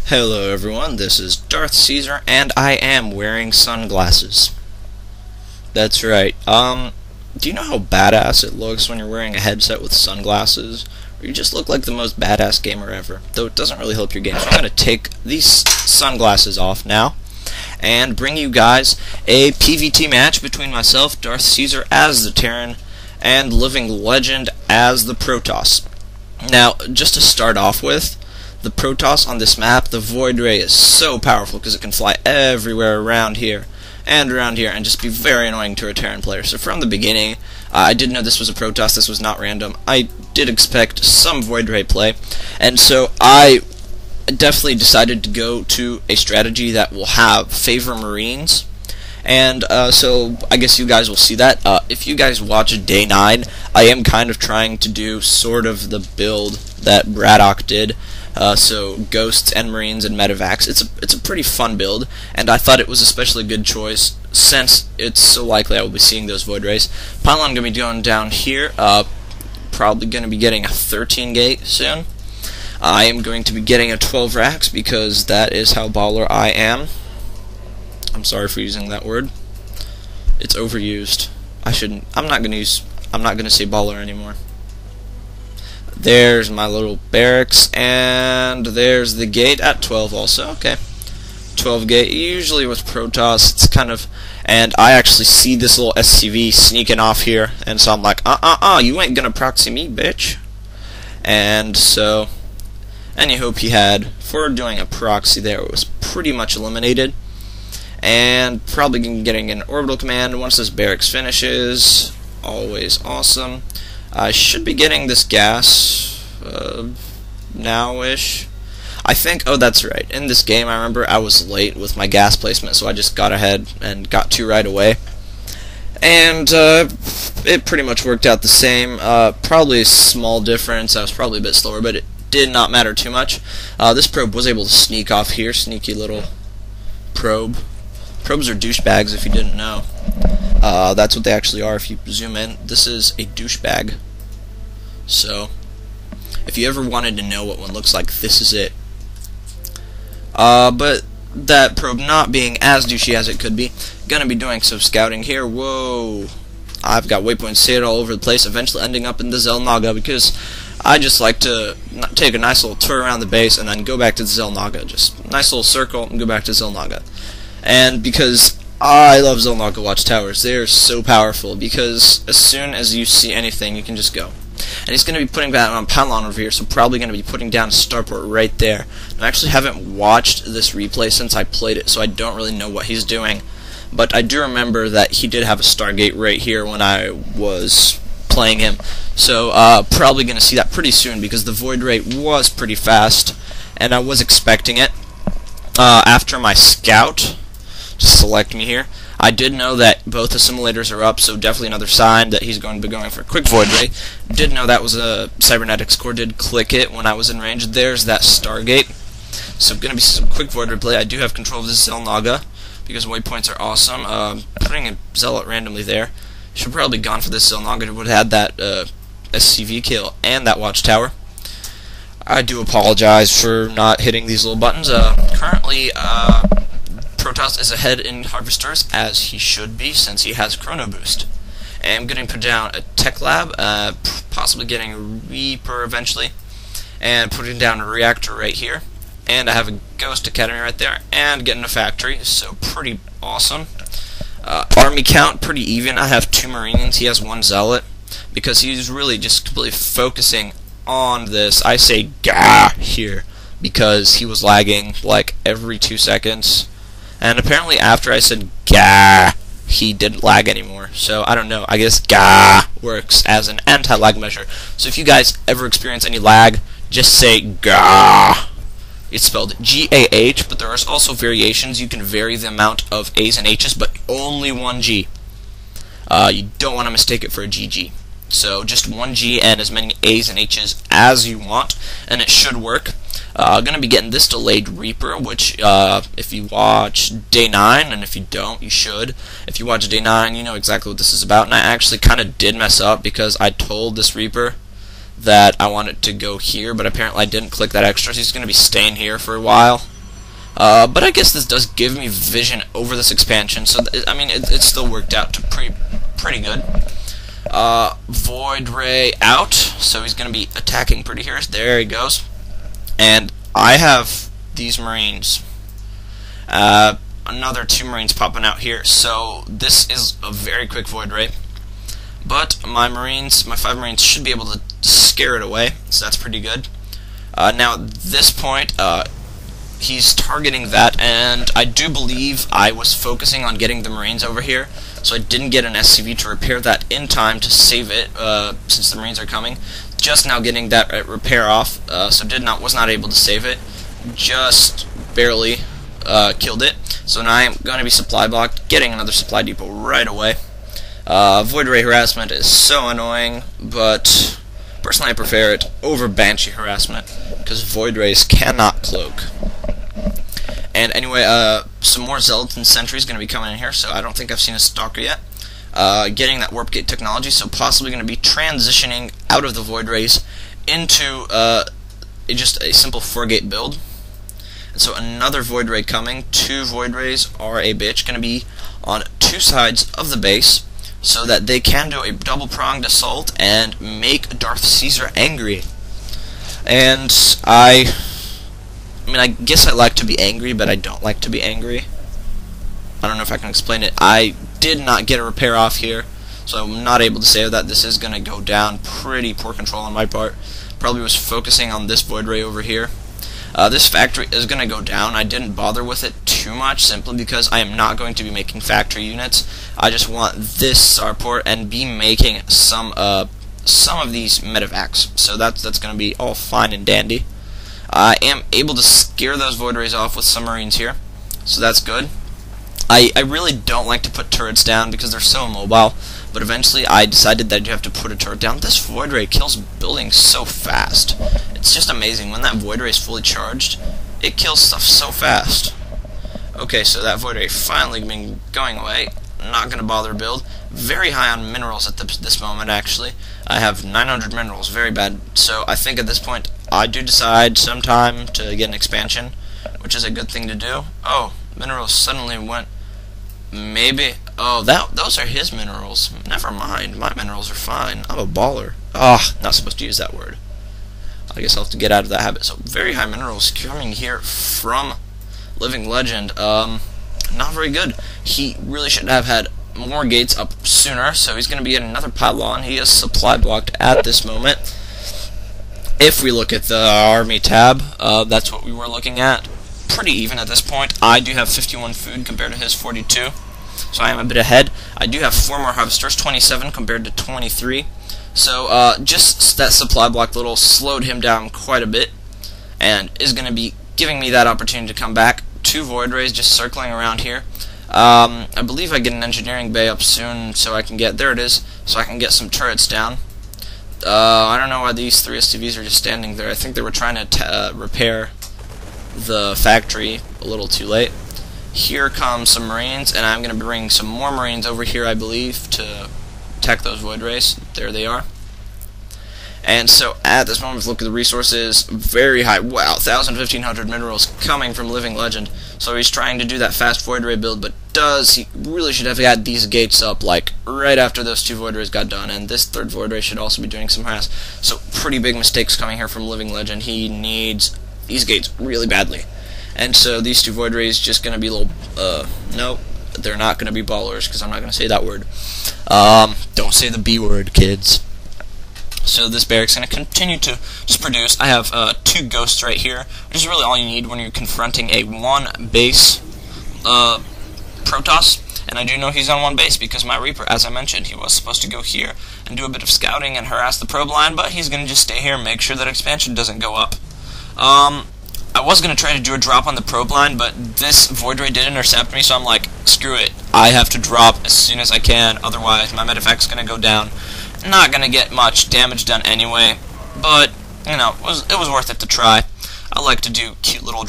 Hello everyone, this is DarthCaesar and I am wearing sunglasses. That's right. Do you know how badass it looks when you're wearing a headset with sunglasses? Or you just look like the most badass gamer ever, though it doesn't really help your game. So I'm going to take these sunglasses off now and bring you guys a PvT match between myself, DarthCaesar as the Terran, and Living Legend as the Protoss. Now, just to start off with, the Protoss on this map, the Void Ray is so powerful because it can fly everywhere around here and just be very annoying to a Terran player. So from the beginning, I did know this was a Protoss, this was not random. I did expect some Void Ray play, and so I definitely decided to go to a strategy that will have favor Marines. And so I guess you guys will see that. If you guys watch Day 9, I am kind of trying to do sort of the build that Braddock did. So Ghosts and Marines and Medevacs. It's a pretty fun build, and I thought it was especially a good choice since it's so likely I will be seeing those Void Rays. Pylon going to be going down here. Probably going to be getting a 13 gate soon. I am going to be getting a 12 racks because that is how baller I am. I'm sorry for using that word. It's overused. I'm not gonna say baller anymore. There's my little barracks, and there's the gate at 12 also. Okay. 12 gate. Usually with Protoss, it's kind of, and I actually see this little SCV sneaking off here, and so I'm like, you ain't gonna proxy me, bitch. And so, any hope he had for doing a proxy there was pretty much eliminated. And probably getting an orbital command once this barracks finishes. Always awesome. I should be getting this gas now-ish. I think, oh that's right, in this game I remember I was late with my gas placement, so I just got ahead and got 2 right away. And it pretty much worked out the same. Probably a small difference, I was probably a bit slower, but it did not matter too much. This probe was able to sneak off here, sneaky little probe. Probes are douchebags if you didn't know. That's what they actually are if you zoom in. This is a douchebag. So, if you ever wanted to know what one looks like, this is it. But that probe not being as douchey as it could be, gonna be doing some scouting here. Whoa. I've got waypoints set all over the place, eventually ending up in the Zelnaga because I just like to take a nice little tour around the base and then go back to the Zelnaga. Just a nice little circle and go back to Zelnaga. And because I love Zelnaga watchtowers, they are so powerful because as soon as you see anything, you can just go. And he's going to be putting that on Pylon over here, so probably going to be putting down a starport right there. I actually haven't watched this replay since I played it, so I don't really know what he's doing. But I do remember that he did have a Stargate right here when I was playing him. So probably going to see that pretty soon because the Void Ray was pretty fast, and I was expecting it. After my scout to select me here, I did know that both assimilators are up, so definitely another sign that he's going to be going for a quick Void Ray. Did know that was a cybernetics core, did click it when I was in range. There's that Stargate. So going to be some quick Void Ray play. I do have control of this Zelnaga because waypoints are awesome. Putting a Zealot randomly there. Should probably gone for this Zelnaga. It would have had that SCV kill and that watchtower. I do apologize for not hitting these little buttons. Currently, Protoss is ahead in Harvesters, as he should be, since he has a Chrono Boost. And I'm going to put down a Tech Lab, possibly getting a Reaper eventually, and putting down a Reactor right here. And I have a Ghost Academy right there, and getting a Factory, so pretty awesome. Army count, pretty even. I have 2 Marines, he has 1 Zealot, because he's really just completely focusing on this. I say gah here because he was lagging like every 2 seconds, and apparently after I said gah he didn't lag anymore, so I don't know, I guess gah works as an anti-lag measure. So if you guys ever experience any lag, just say gah. It's spelled G-A-H, but there are also variations. You can vary the amount of A's and H's, but only 1 G. You don't want to mistake it for a GG. So just 1 G and as many A's and H's as you want, and it should work. Gonna be getting this delayed Reaper, which if you watch Day 9, and if you don't, you should. If you watch Day 9, you know exactly what this is about, and I actually kind of did mess up because I told this Reaper that I want it to go here, but apparently I didn't click that extra, so he's going to be staying here for a while. But I guess this does give me vision over this expansion, so I mean it still worked out to pretty good. Void Ray out, so he's going to be attacking pretty here. There he goes. And I have these Marines. Another 2 Marines popping out here, so this is a very quick Void Ray. But my 5 Marines should be able to scare it away, so that's pretty good. Now at this point, he's targeting that, and I do believe I was focusing on getting the Marines over here, so I didn't get an SCV to repair that in time to save it, since the Marines are coming. Just now getting that repair off, so was not able to save it. Just barely killed it. So now I'm going to be supply blocked, getting another supply depot right away. Void Ray harassment is so annoying, but personally I prefer it over Banshee harassment, because Void Rays cannot cloak. And anyway, some more Zealots and Sentries going to be coming in here, so I don't think I've seen a Stalker yet. Getting that Warp Gate technology, so possibly going to be transitioning out of the Void Rays into just a simple 4-gate build. And so another Void Ray coming. 2 Void Rays are a bitch, going to be on 2 sides of the base, so that they can do a double-pronged assault and make DarthCaesar angry. And I mean, I guess I like to be angry, but I don't like to be angry. I don't know if I can explain it. I did not get a repair off here, so I'm not able to save that. This is going to go down. Pretty poor control on my part. Probably was focusing on this Void Ray over here. This factory is going to go down. I didn't bother with it too much, simply because I am not going to be making factory units. I just want this starport and be making some of these medevacs. So that's going to be all fine and dandy. I am able to scare those Void Rays off with some Marines here, so that's good. I really don't like to put turrets down because they're so immobile, but eventually I decided that you have to put a turret down. This Void Ray kills buildings so fast. It's just amazing. When that Void Ray is fully charged, it kills stuff so fast. Okay, so that Void Ray finally been going away. Not going to bother build. Very high on minerals at this moment, actually. I have 900 minerals, very bad. So I think at this point I do decide sometime to get an expansion, which is a good thing to do. Oh, minerals suddenly went. Maybe. Oh, those are his minerals. Never mind. My minerals are fine. I'm a baller. Ah, not supposed to use that word. I guess I'll have to get out of that habit. So very high minerals coming here from Living Legend. Not very good. He really should have had more gates up sooner, so he's going to be getting another pylon. He is supply blocked at this moment. If we look at the army tab, that's what we were looking at. Pretty even at this point. I do have 51 food compared to his 42, so I am a bit ahead. I do have 4 more harvesters, 27 compared to 23. So just that supply block little slowed him down quite a bit, and is going to be giving me that opportunity to come back. 2 Void Rays just circling around here. I believe I get an engineering bay up soon, so I can get, there it is, so I can get some turrets down. I don't know why these 3 STVs are just standing there. I think they were trying to repair the factory a little too late. Here come some Marines, and I'm going to bring some more Marines over here, I believe, to attack those Void Rays. There they are. And so at this moment, look at the resources, very high. Wow, 1,500 minerals coming from Living Legend. So he's trying to do that fast Void Ray build, but he really should have had these gates up like right after those 2 Void Rays got done, and this 3rd Void Ray should also be doing some harass. So pretty big mistakes coming here from Living Legend. He needs these gates really badly. And so these 2 Void Rays just going to be little, no, they're not going to be ballers, because I'm not going to say that word. Don't say the B word, kids. So this barracks going to continue to just produce. I have 2 ghosts right here, which is really all you need when you're confronting a 1 base Protoss. And I do know he's on 1 base because my Reaper, as I mentioned, he was supposed to go here and do a bit of scouting and harass the probe line, but he's going to just stay here and make sure that expansion doesn't go up. I was going to try to do a drop on the probe line, but this Void Ray did intercept me, so I'm like, screw it. I have to drop as soon as I can, otherwise my medevac's going to go down. Not going to get much damage done anyway, but, you know, it was worth it to try. I like to do cute little